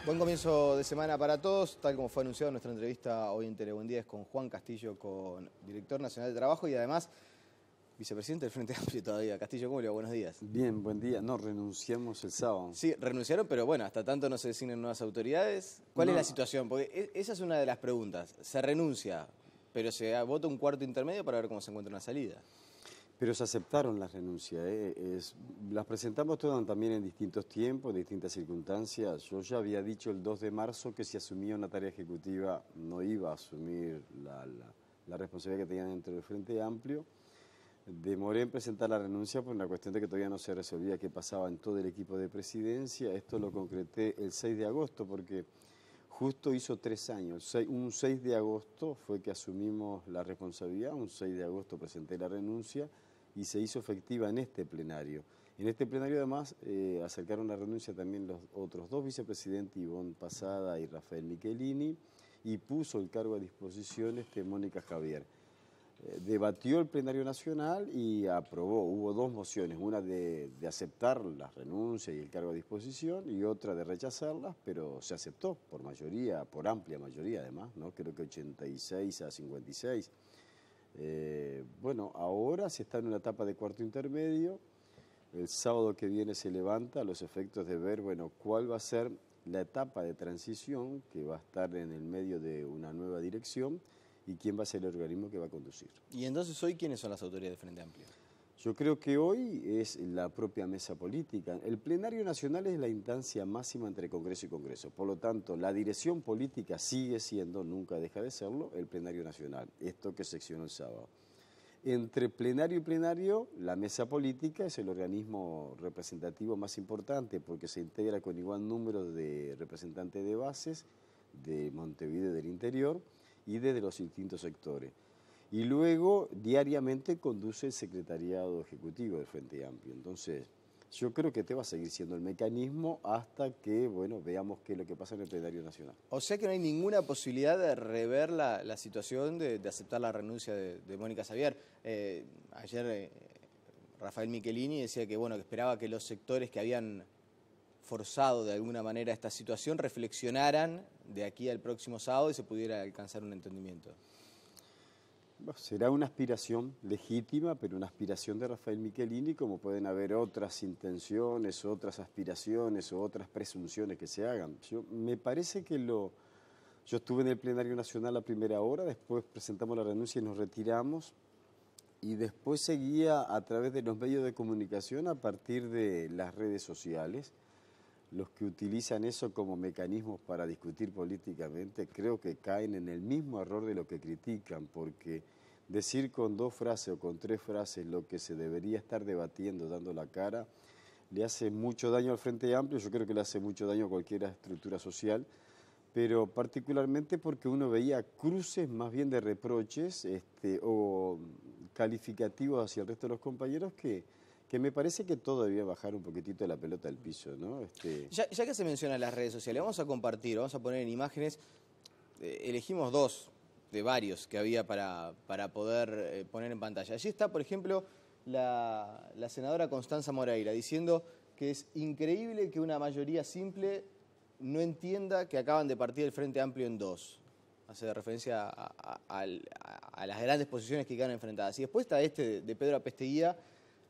Buen comienzo de semana para todos, tal como fue anunciado en nuestra entrevista hoy en Telebuendía es con Juan Castillo, director nacional de Trabajo y además vicepresidente del Frente Amplio todavía. Castillo, ¿cómo le va? Buenos días. Bien, buen día. No, renunciamos el sábado. Sí, renunciaron, pero bueno, hasta tanto no se designen nuevas autoridades. ¿Cuál es la situación? Porque esa es una de las preguntas. Se renuncia, pero se vota un cuarto intermedio para ver cómo se encuentra una salida. Pero se aceptaron las renuncias. Las presentamos todas también en distintos tiempos, distintas circunstancias. Yo ya había dicho el 2 de marzo que si asumía una tarea ejecutiva no iba a asumir la responsabilidad que tenía dentro del Frente Amplio. Demoré en presentar la renuncia por una cuestión de que todavía no se resolvía qué pasaba en todo el equipo de presidencia. Esto lo concreté el 6 de agosto porque justo hizo 3 años. Un 6 de agosto fue que asumimos la responsabilidad, un 6 de agosto presenté la renuncia y se hizo efectiva en este plenario. En este plenario además acercaron la renuncia también los otros dos vicepresidentes, Ivonne Pasada y Rafael Michelini, y puso el cargo a disposición Mónica Javier. Debatió el plenario nacional y aprobó. Hubo dos mociones, una de aceptar las renuncias y el cargo a disposición y otra de rechazarlas, pero se aceptó por mayoría, por amplia mayoría además, ¿no? Creo que 86 a 56. Bueno, ahora se está en una etapa de cuarto intermedio. El sábado que viene se levanta a los efectos de ver, bueno, cuál va a ser la etapa de transición que va a estar en el medio de una nueva dirección y quién va a ser el organismo que va a conducir. ¿Y entonces hoy quiénes son las autoridades del Frente Amplio? Yo creo que hoy es la propia mesa política. El plenario nacional es la instancia máxima entre Congreso y Congreso. Por lo tanto, la dirección política sigue siendo, nunca deja de serlo, el plenario nacional. Esto que seccionó el sábado. Entre plenario y plenario, la mesa política es el organismo representativo más importante porque se integra con igual número de representantes de bases de Montevideo y del interior y desde los distintos sectores. Y luego, diariamente, conduce el secretariado ejecutivo del Frente Amplio. Entonces, yo creo que este va a seguir siendo el mecanismo hasta que, bueno, veamos qué es lo que pasa en el plenario nacional. O sea que no hay ninguna posibilidad de rever la situación de aceptar la renuncia de Mónica Javier. Ayer Rafael Michelini decía que, bueno, que esperaba que los sectores que habían forzado de alguna manera esta situación reflexionaran de aquí al próximo sábado y se pudiera alcanzar un entendimiento. Será una aspiración legítima, pero una aspiración de Rafael Michelini, como pueden haber otras intenciones, otras aspiraciones o otras presunciones que se hagan. Me parece que yo estuve en el plenario nacional a primera hora, después presentamos la renuncia y nos retiramos, y después seguía a través de los medios de comunicación a partir de las redes sociales. Los que utilizan eso como mecanismos para discutir políticamente creo que caen en el mismo error de lo que critican, porque decir con 2 frases o con 3 frases lo que se debería estar debatiendo, dando la cara, le hace mucho daño al Frente Amplio. Yo creo que le hace mucho daño a cualquier estructura social, pero particularmente porque uno veía cruces más bien de reproches o calificativos hacia el resto de los compañeros que me parece que todo debía bajar un poquitito la pelota del piso, ¿no? Ya que se mencionan las redes sociales, vamos a compartir, vamos a poner en imágenes, elegimos 2 de varios que había para poder poner en pantalla. Allí está, por ejemplo, la senadora Constanza Moreira diciendo que es increíble que una mayoría simple no entienda que acaban de partir el Frente Amplio en 2. Hace referencia a las grandes posiciones que quedan enfrentadas. Y después está de Pedro Apesteguía,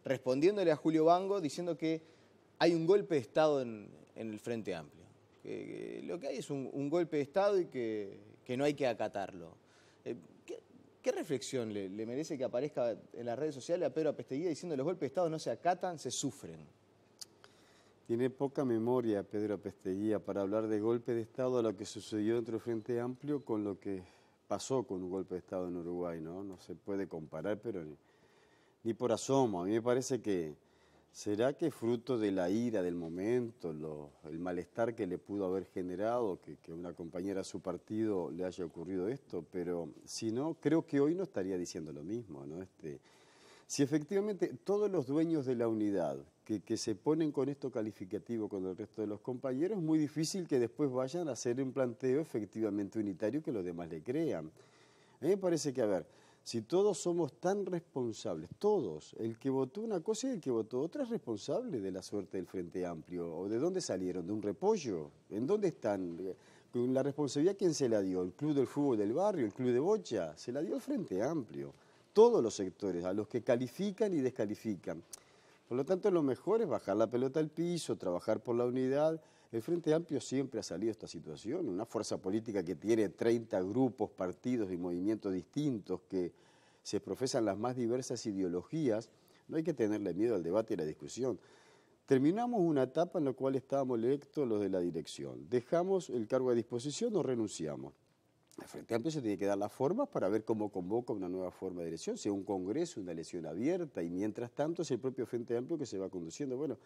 respondiéndole a Julio Bango, diciendo que hay un golpe de Estado en el Frente Amplio. Que lo que hay es un golpe de Estado y que no hay que acatarlo. ¿Qué reflexión le merece que aparezca en las redes sociales a Pedro Apesteguía diciendo que los golpes de Estado no se acatan, se sufren? Tiene poca memoria Pedro Apesteguía para hablar de golpe de Estado a lo que sucedió dentro del Frente Amplio con lo que pasó con un golpe de Estado en Uruguay, ¿no? No se puede comparar, pero ni por asomo. A mí me parece que será que fruto de la ira del momento, el malestar que le pudo haber generado, que a una compañera de su partido le haya ocurrido esto, pero si no, creo que hoy no estaría diciendo lo mismo, ¿no? Si efectivamente todos los dueños de la unidad que se ponen con esto calificativo con el resto de los compañeros, es muy difícil que después vayan a hacer un planteo efectivamente unitario que los demás le crean. A mí me parece que, a ver, Si todos somos tan responsables, todos, el que votó una cosa y el que votó otra es responsable de la suerte del Frente Amplio. ¿O de dónde salieron? ¿De un repollo? ¿En dónde están? ¿Con la responsabilidad quién se la dio? ¿El Club del Fútbol del Barrio? ¿El Club de Bocha? Se la dio el Frente Amplio. Todos los sectores, a los que califican y descalifican. Por lo tanto, lo mejor es bajar la pelota al piso, trabajar por la unidad. El Frente Amplio siempre ha salido de esta situación, una fuerza política que tiene 30 grupos, partidos y movimientos distintos que se profesan las más diversas ideologías. No hay que tenerle miedo al debate y a la discusión. Terminamos una etapa en la cual estábamos electos los de la dirección. Dejamos el cargo a disposición o renunciamos. El Frente Amplio se tiene que dar las formas para ver cómo convoca una nueva forma de elección, sea un congreso, una elección abierta, y mientras tanto es el propio Frente Amplio que se va conduciendo. Bueno,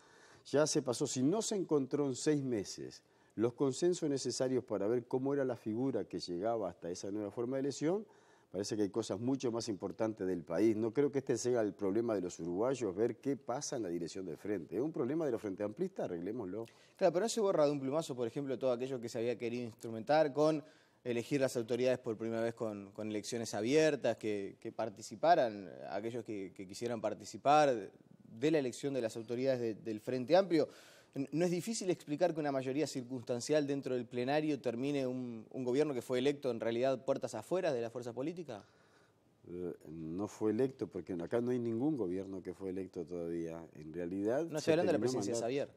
ya se pasó, si no se encontró en 6 meses los consensos necesarios para ver cómo era la figura que llegaba hasta esa nueva forma de elección, parece que hay cosas mucho más importantes del país. No creo que este sea el problema de los uruguayos, ver qué pasa en la dirección del frente. Es un problema de los frente amplistas, arreglémoslo. Claro, pero no se borra de un plumazo, por ejemplo, todo aquello que se había querido instrumentar con elegir las autoridades por primera vez con elecciones abiertas, que participaran, aquellos que quisieran participar de la elección de las autoridades del Frente Amplio. ¿No es difícil explicar que una mayoría circunstancial dentro del plenario termine un gobierno que fue electo en realidad puertas afuera de la fuerza política? No fue electo, porque acá no hay ningún gobierno que fue electo todavía. En realidad... No estoy hablando de la presidencia de Xavier.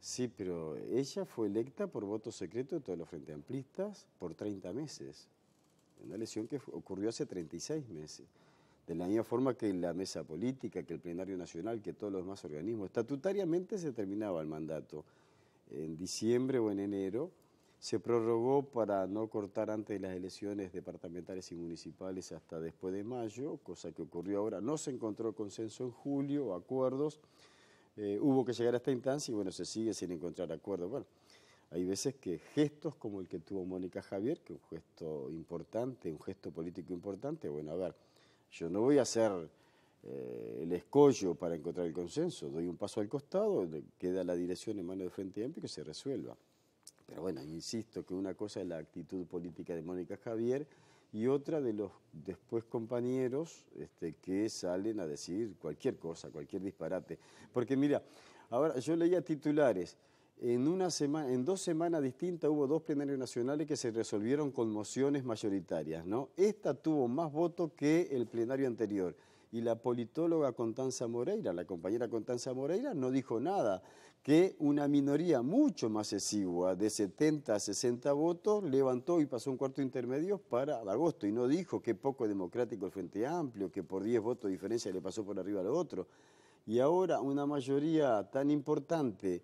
Sí, pero ella fue electa por voto secreto de todos los frente amplistas por 30 meses. Una elección que ocurrió hace 36 meses. De la misma forma que la mesa política, que el plenario nacional, que todos los demás organismos. Estatutariamente se terminaba el mandato en diciembre o en enero. Se prorrogó para no cortar antes de las elecciones departamentales y municipales hasta después de mayo, cosa que ocurrió ahora. No se encontró consenso en julio, acuerdos. Hubo que llegar a esta instancia y bueno, se sigue sin encontrar acuerdos. Bueno, hay veces que gestos como el que tuvo Mónica Javier, que es un gesto importante, un gesto político importante, bueno, a ver, yo no voy a hacer el escollo para encontrar el consenso, doy un paso al costado, queda la dirección en manos del Frente Amplio y que se resuelva. Pero bueno, insisto que una cosa es la actitud política de Mónica Javier y otra de los después compañeros que salen a decir cualquier cosa, cualquier disparate. Porque mira, ahora yo leía titulares, en 2 semanas distintas hubo 2 plenarios nacionales que se resolvieron con mociones mayoritarias, ¿no? Esta tuvo más votos que el plenario anterior. Y la politóloga Constanza Moreira, la compañera Constanza Moreira, no dijo nada, que una minoría mucho más exigua, de 70 a 60 votos, levantó y pasó un cuarto intermedio para agosto, y no dijo que poco democrático el Frente Amplio, que por 10 votos de diferencia le pasó por arriba al otro. Y ahora una mayoría tan importante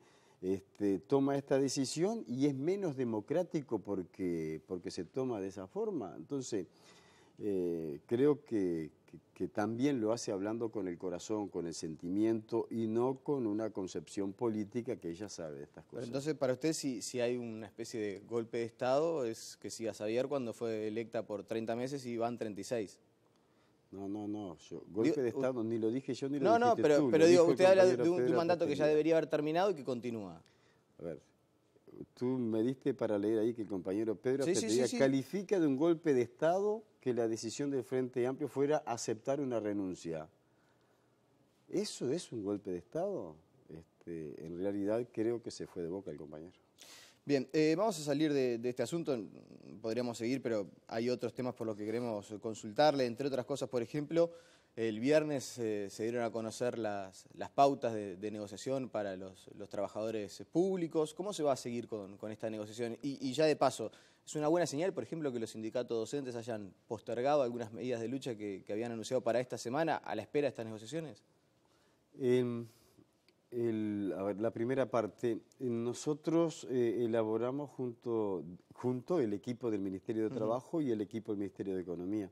toma esta decisión y es menos democrático porque se toma de esa forma. Entonces, creo que también lo hace hablando con el corazón, con el sentimiento y no con una concepción política que ella sabe de estas cosas. Pero entonces, para usted, si hay una especie de golpe de Estado, es que siga Xavier cuando fue electa por 30 meses y van 36. No, golpe de Estado ni lo dije yo ni lo dijiste No, tú. pero digo, usted habla de un Pedro mandato que ya Aposteguía. debería haber terminado y que continúa. A ver, tú me diste para leer ahí que el compañero Pedro Aposteguía Sí. califica de un golpe de Estado que la decisión del Frente Amplio fuera aceptar una renuncia. ¿Eso es un golpe de Estado? En realidad creo que se fue de boca el compañero. Bien, vamos a salir de este asunto, podríamos seguir, pero hay otros temas por los que queremos consultarle, entre otras cosas, por ejemplo, el viernes se dieron a conocer las pautas de negociación para los trabajadores públicos. ¿Cómo se va a seguir con esta negociación? Y ya de paso, ¿es una buena señal, por ejemplo, que los sindicatos docentes hayan postergado algunas medidas de lucha que habían anunciado para esta semana a la espera de estas negociaciones? A ver, la primera parte, nosotros elaboramos junto el equipo del Ministerio de Trabajo y el equipo del Ministerio de Economía.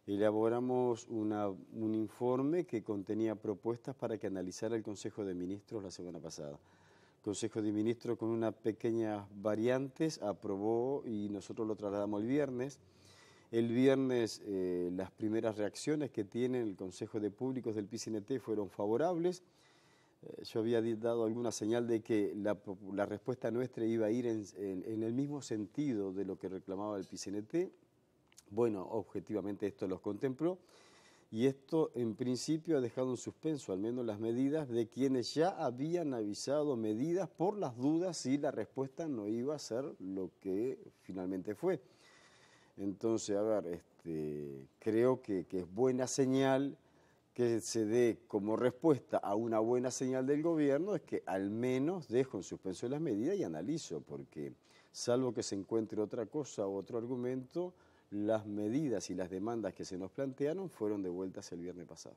Elaboramos un informe que contenía propuestas para que analizara el Consejo de Ministros la semana pasada. El Consejo de Ministros, con unas pequeñas variantes, aprobó y nosotros lo trasladamos el viernes. El viernes las primeras reacciones que tiene el Consejo de Públicos del PCNT fueron favorables. Yo había dado alguna señal de que la respuesta nuestra iba a ir en el mismo sentido de lo que reclamaba el PCNT. Bueno, objetivamente esto los contempló y esto en principio ha dejado en suspenso al menos las medidas de quienes ya habían avisado medidas por las dudas si la respuesta no iba a ser lo que finalmente fue. Entonces, a ver, creo que es buena señal que se dé como respuesta a una buena señal del gobierno, es que al menos dejo en suspenso las medidas y analizo, porque salvo que se encuentre otra cosa o otro argumento, las medidas y las demandas que se nos plantearon fueron devueltas el viernes pasado.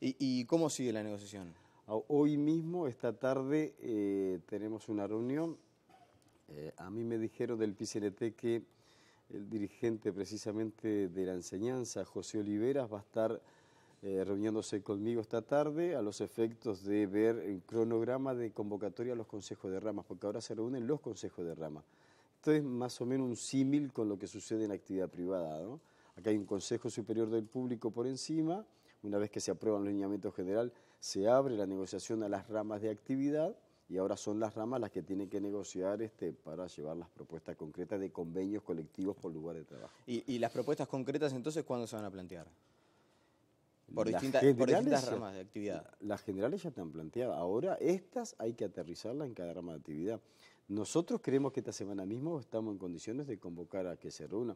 ¿Y cómo sigue la negociación? Hoy mismo, esta tarde, tenemos una reunión. A mí me dijeron del PCNT que el dirigente precisamente de la enseñanza, José Oliveras, va a estar reuniéndose conmigo esta tarde a los efectos de ver el cronograma de convocatoria a los consejos de ramas, porque ahora se reúnen los consejos de ramas. Esto es más o menos un símil con lo que sucede en la actividad privada, ¿no? Acá hay un Consejo Superior del Público por encima, una vez que se aprueban los lineamientos general, se abre la negociación a las ramas de actividad y ahora son las ramas las que tienen que negociar para llevar las propuestas concretas de convenios colectivos por lugar de trabajo. ¿Y las propuestas concretas entonces cuándo se van a plantear? Por Las distintas ramas de actividad. Las generales ya están planteadas. Ahora estas hay que aterrizarlas en cada rama de actividad. Nosotros creemos que esta semana mismo estamos en condiciones de convocar a que se reúna.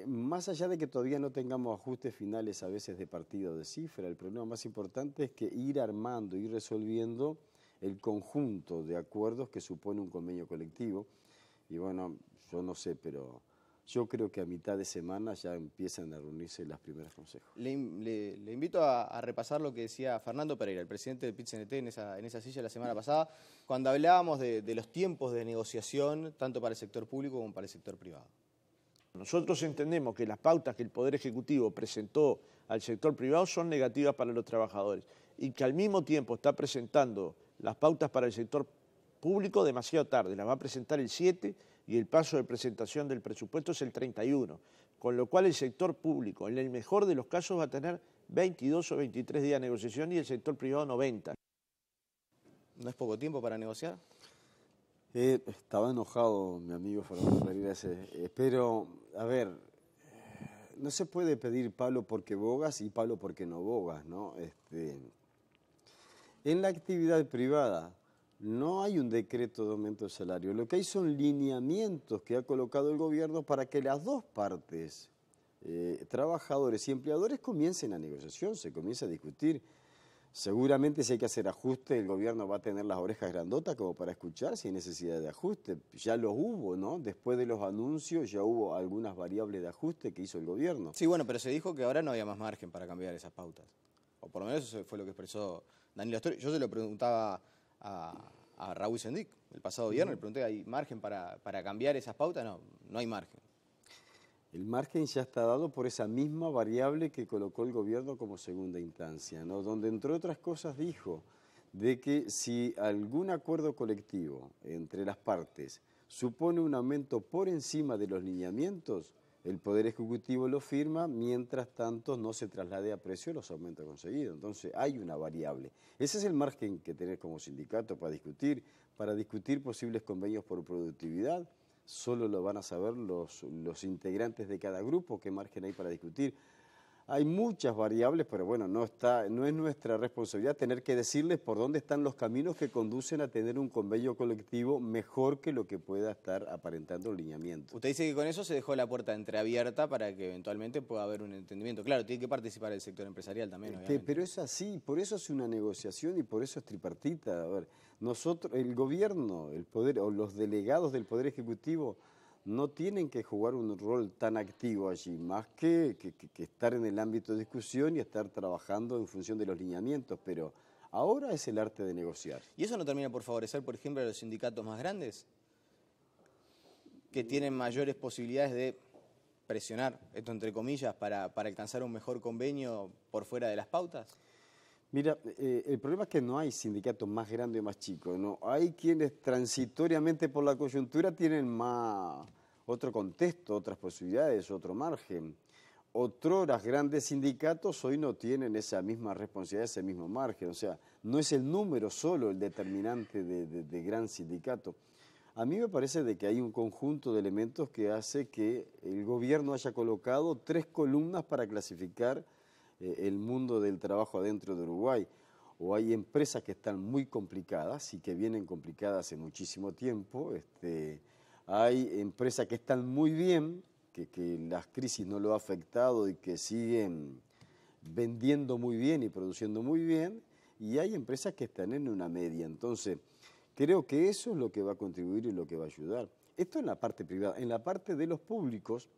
Más allá de que todavía no tengamos ajustes finales a veces de partido de cifra, el problema más importante es que ir armando, ir resolviendo el conjunto de acuerdos que supone un convenio colectivo. Y bueno, yo no sé, pero yo creo que a mitad de semana ya empiezan a reunirse las primeras consejos. Le invito a repasar lo que decía Fernando Pereira, el presidente del PIT-CNT, en esa silla la semana pasada, cuando hablábamos de los tiempos de negociación, tanto para el sector público como para el sector privado. Nosotros entendemos que las pautas que el Poder Ejecutivo presentó al sector privado son negativas para los trabajadores y que al mismo tiempo está presentando las pautas para el sector público demasiado tarde. Las va a presentar el 7 y el plazo de presentación del presupuesto es el 31, con lo cual el sector público, en el mejor de los casos, va a tener 22 o 23 días de negociación y el sector privado 90. ¿No es poco tiempo para negociar? Estaba enojado mi amigo Fernando Pereira, pero a ver, no se puede pedir palo porque bogas y palo porque no bogas, ¿no? En la actividad privada no hay un decreto de aumento de salario, lo que hay son lineamientos que ha colocado el gobierno para que las dos partes, trabajadores y empleadores, comiencen la negociación, se comienza a discutir. Seguramente si hay que hacer ajuste, el gobierno va a tener las orejas grandotas como para escuchar si hay necesidad de ajuste. Ya los hubo, ¿no? Después de los anuncios ya hubo algunas variables de ajuste que hizo el gobierno. Sí, bueno, pero se dijo que ahora no había más margen para cambiar esas pautas. O por lo menos eso fue lo que expresó Daniel Astori. Yo se lo preguntaba a Raúl Sendic el pasado viernes, le pregunté, ¿hay margen para cambiar esas pautas? No, no hay margen. El margen ya está dado por esa misma variable que colocó el gobierno como segunda instancia, ¿no? Donde entre otras cosas dijo de que si algún acuerdo colectivo entre las partes supone un aumento por encima de los lineamientos, el Poder Ejecutivo lo firma, mientras tanto no se traslade a precio los aumentos conseguidos. Entonces hay una variable. Ese es el margen que tenés como sindicato para discutir posibles convenios por productividad. Solo lo van a saber los integrantes de cada grupo, qué margen hay para discutir. Hay muchas variables, pero bueno, no es nuestra responsabilidad tener que decirles por dónde están los caminos que conducen a tener un convenio colectivo mejor que lo que pueda estar aparentando el lineamiento. Usted dice que con eso se dejó la puerta entreabierta para que eventualmente pueda haber un entendimiento. Claro, tiene que participar el sector empresarial también, obviamente. Pero es así, por eso es una negociación y por eso es tripartita. A ver, nosotros, el gobierno, el poder o los delegados del Poder Ejecutivo no tienen que jugar un rol tan activo allí, más que estar en el ámbito de discusión y estar trabajando en función de los lineamientos, pero ahora es el arte de negociar. ¿Y eso no termina por favorecer, por ejemplo, a los sindicatos más grandes, que tienen mayores posibilidades de presionar, esto entre comillas, para alcanzar un mejor convenio por fuera de las pautas? Mira, el problema es que no hay sindicatos más grandes o más chicos, ¿no? Hay quienes transitoriamente por la coyuntura tienen otro contexto, otras posibilidades, otro margen. Otroras grandes sindicatos hoy no tienen esa misma responsabilidad, ese mismo margen. O sea, no es el número solo el determinante de gran sindicato. A mí me parece de que hay un conjunto de elementos que hace que el gobierno haya colocado 3 columnas para clasificar el mundo del trabajo adentro de Uruguay. O hay empresas que están muy complicadas y que vienen complicadas hace muchísimo tiempo. Hay empresas que están muy bien, que las crisis no lo ha afectado y que siguen vendiendo muy bien y produciendo muy bien. Y hay empresas que están en una media. Entonces, creo que eso es lo que va a contribuir y lo que va a ayudar. Esto en la parte privada. En la parte de los públicos,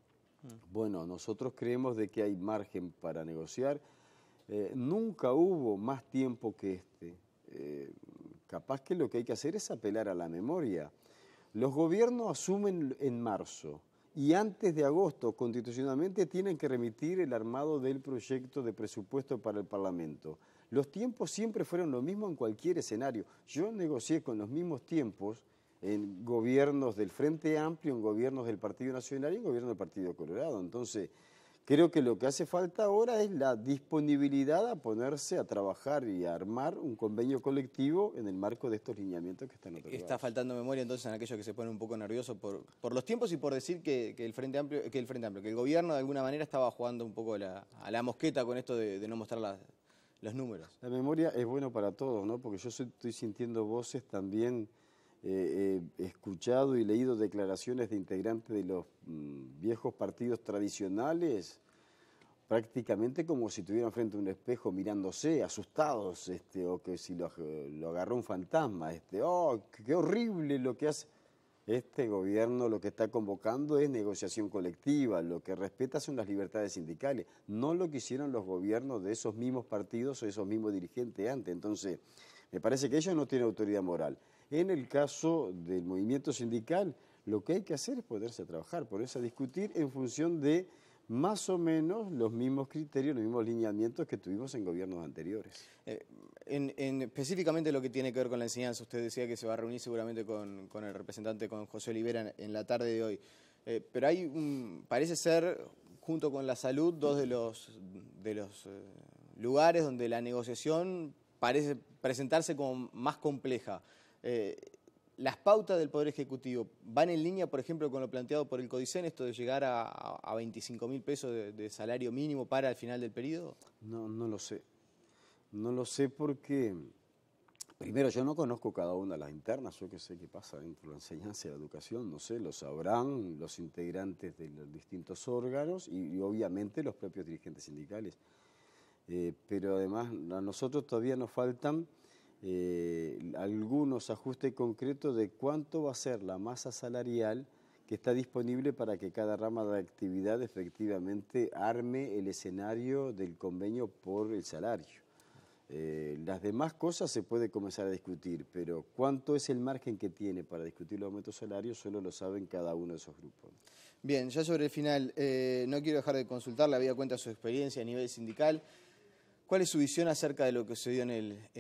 bueno, nosotros creemos de que hay margen para negociar. Nunca hubo más tiempo que este. Capaz que lo que hay que hacer es apelar a la memoria. Los gobiernos asumen en marzo y antes de agosto constitucionalmente tienen que remitir el armado del proyecto de presupuesto para el Parlamento. Los tiempos siempre fueron lo mismo en cualquier escenario. Yo negocié con los mismos tiempos en gobiernos del Frente Amplio, en gobiernos del Partido Nacional y en gobiernos del Partido Colorado. Entonces, creo que lo que hace falta ahora es la disponibilidad a ponerse a trabajar y a armar un convenio colectivo en el marco de estos lineamientos que están otorgados. Está faltando memoria entonces en aquellos que se ponen un poco nerviosos por los tiempos y por decir que el gobierno de alguna manera estaba jugando un poco a la mosqueta con esto de no mostrar los números. La memoria es bueno para todos, ¿no? Porque yo estoy sintiendo voces también. He escuchado y leído declaraciones de integrantes de los viejos partidos tradicionales, prácticamente como si estuvieran frente a un espejo mirándose, asustados, o que si lo agarró un fantasma, ¡oh, qué horrible lo que hace! Este gobierno lo que está convocando es negociación colectiva, lo que respeta son las libertades sindicales, no lo que hicieron los gobiernos de esos mismos partidos o esos mismos dirigentes antes. Entonces, me parece que ellos no tienen autoridad moral. En el caso del movimiento sindical, lo que hay que hacer es poderse trabajar, poderse discutir en función de más o menos los mismos criterios, los mismos lineamientos que tuvimos en gobiernos anteriores. Específicamente lo que tiene que ver con la enseñanza, usted decía que se va a reunir seguramente con el representante, con José Olivera, en la tarde de hoy. Pero hay, parece ser, junto con la salud, dos de los lugares donde la negociación parece presentarse como más compleja. ¿Las pautas del Poder Ejecutivo van en línea, por ejemplo, con lo planteado por el Codicen, esto de llegar a 25.000 pesos de salario mínimo para el final del periodo? No lo sé. No lo sé porque, primero, yo no conozco cada una de las internas, yo que sé qué pasa dentro de la enseñanza y la educación, no sé, lo sabrán los integrantes de los distintos órganos y obviamente los propios dirigentes sindicales. Pero además a nosotros todavía nos faltan algunos ajustes concretos de cuánto va a ser la masa salarial que está disponible para que cada rama de actividad efectivamente arme el escenario del convenio por el salario. Las demás cosas se puede comenzar a discutir, pero cuánto es el margen que tiene para discutir los aumentos salarios solo lo saben cada uno de esos grupos. Bien, ya sobre el final, no quiero dejar de consultarle, habida cuenta de su experiencia a nivel sindical. ¿Cuál es su visión acerca de lo que sucedió en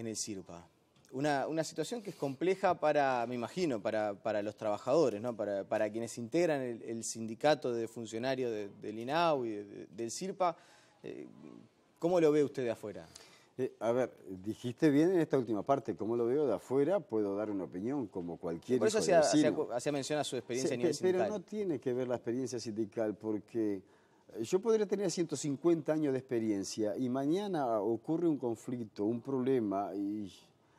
el CIRPA? Una situación que es compleja me imagino, para los trabajadores, ¿no? Para quienes integran el sindicato de funcionarios del INAU y del CIRPA. ¿Cómo lo ve usted de afuera? A ver, dijiste bien en esta última parte, ¿cómo lo veo de afuera? Puedo dar una opinión como cualquier Por eso hijo de vecino. hacía mención a su experiencia a nivel sindical. Pero no tiene que ver la experiencia sindical porque yo podría tener 150 años de experiencia y mañana ocurre un conflicto, un problema y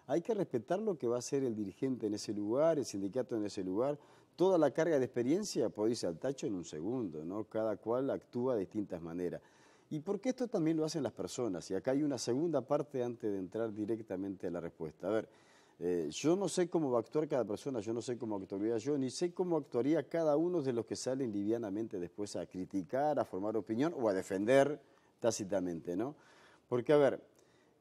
hay que respetar lo que va a hacer el dirigente en ese lugar, el sindicato en ese lugar. Toda la carga de experiencia puede irse al tacho en un segundo, ¿no? Cada cual actúa de distintas maneras. Y porque esto también lo hacen las personas. Y acá hay una segunda parte antes de entrar directamente a la respuesta. A ver, yo no sé cómo va a actuar cada persona, yo no sé cómo actuaría yo, ni sé cómo actuaría cada uno de los que salen livianamente después a criticar, a formar opinión o a defender tácitamente, ¿no? Porque, a ver,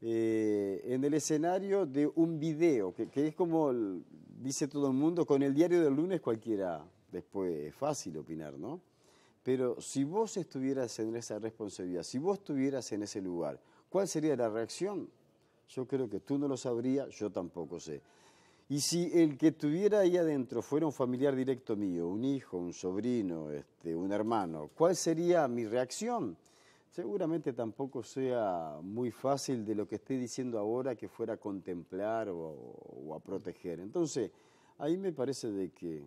en el escenario de un video, que es como dice todo el mundo, con el diario del lunes cualquiera después es fácil opinar, ¿no? Pero si vos estuvieras en esa responsabilidad, si vos estuvieras en ese lugar, ¿cuál sería la reacción? Yo creo que tú no lo sabrías, yo tampoco sé. Y si el que estuviera ahí adentro fuera un familiar directo mío, un hijo, un sobrino, un hermano, ¿cuál sería mi reacción? Seguramente tampoco sea muy fácil de lo que estoy diciendo ahora que fuera a contemplar o a proteger. Entonces, Ahí me parece de que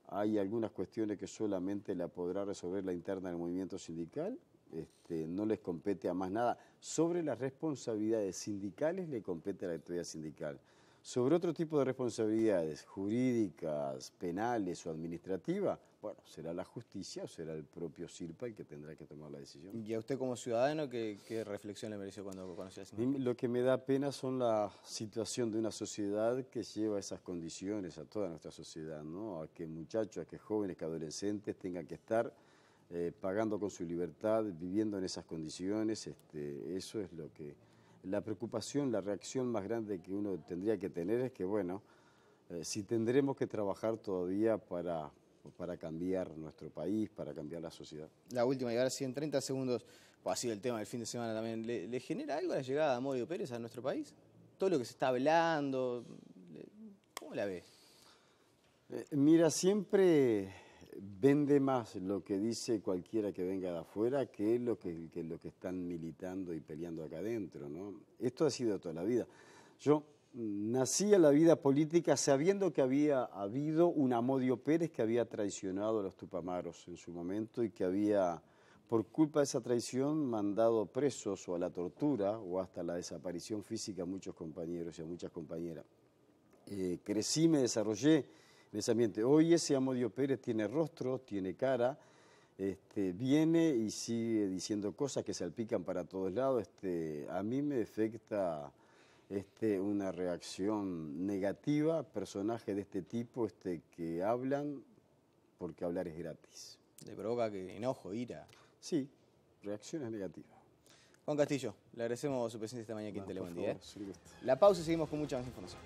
hay algunas cuestiones que solamente la podrá resolver la interna del movimiento sindical. No les compete a más nada. Sobre las responsabilidades sindicales le compete a la autoridad sindical. Sobre otro tipo de responsabilidades jurídicas, penales o administrativas, bueno, será la justicia o será el propio CIRPA el que tendrá que tomar la decisión. ¿Y a usted como ciudadano qué reflexión le mereció cuando conoció la sindicatura? Lo que me da pena son la situación de una sociedad que lleva esas condiciones a toda nuestra sociedad, ¿no? A que muchachos, a que jóvenes, que adolescentes tengan que estar pagando con su libertad, viviendo en esas condiciones. Eso es lo que... La preocupación, la reacción más grande que uno tendría que tener es que, bueno, si tendremos que trabajar todavía para cambiar nuestro país, para cambiar la sociedad. La última, y ahora sí en 30 segundos, pues ha sido el tema del fin de semana también, ¿le genera algo la llegada de Amodio Pérez a nuestro país? Todo lo que se está hablando, ¿cómo la ve? Mira, siempre vende más lo que dice cualquiera que venga de afuera que lo que están militando y peleando acá adentro, ¿no? Esto ha sido toda la vida. Yo nací a la vida política sabiendo que había habido un Amodio Pérez que había traicionado a los Tupamaros en su momento y que había, por culpa de esa traición, mandado presos o a la tortura o hasta la desaparición física a muchos compañeros y a muchas compañeras. Crecí, me desarrollé en ese ambiente. Hoy ese Amodio Pérez tiene rostro, tiene cara, viene y sigue diciendo cosas que salpican para todos lados. A mí me afecta una reacción negativa, personajes de este tipo que hablan porque hablar es gratis. ¿Le provoca que enojo, ira? Sí, reacciones negativas. Juan Castillo, le agradecemos su presencia esta mañana aquí en Telebuen Día. Favor, La pausa y seguimos con mucha más información.